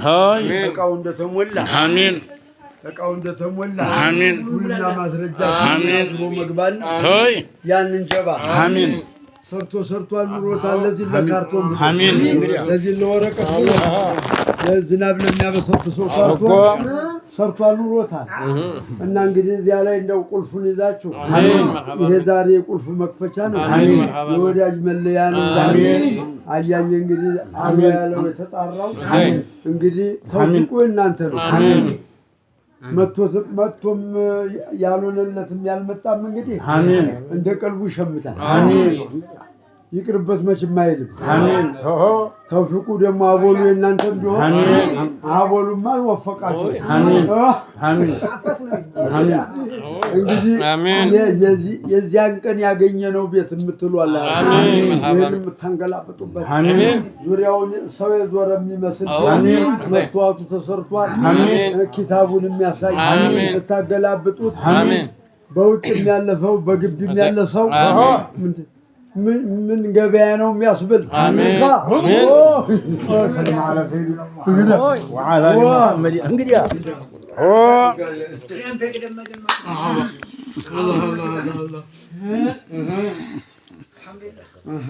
هاي እቃው እንደተሞላ آمين እቃው እንደተሞላ آمين ሁሉና ማስረጃ آمين መግባል هاي ያንን ጀባ آمين ሰርቶ አኑሮታል ለዚህ ለካርቶን آمين ለዚህ ለወረቀት ለዝናብ ለሚያበሰብሰው ሰርቶ አኑሮታል እና እንግዲህ እዚያ ላይ እንደው ቁልፉን ይዛችሁ አሜን ይሄ ዛሬ ቁልፍ መክፈቻ ነው አሜን የወዳጅ መለያ ነው አሜን አያየ እንግዲህ አሜን ያለው የተጣራው አሜን እንግዲህ ተውቁ እናንተ ነው አሜን መጥቶም ያልሆነለትም ያልመጣም እንግዲህ አሜን እንደ ቀልቡ ሸምታል አሜን ይቅርበት መቼም አይልም አሜን ተውፊቁ ደግሞ አቦሉ የእናንተም ቢሆን አሜን አቦሉማ ወፈቃችሁ አሜን አሜን አሜን እንግዲህ የዚያን ቀን ያገኘነው ቤት የምትሉ አለ አሜን ይሄን የምታንገላብጡበት አሜን ዙሪያውን ሰው የዞረ የሚመስል አሜን መስተዋቱ ተሰርቷል አሜን ኪታቡን የሚያሳይ አሜን ልታገላብጡት አሜን በውጭም ያለፈው በግቢም ያለፈው من جبانه ويصبر آمين وعلى محمد انقل يا الله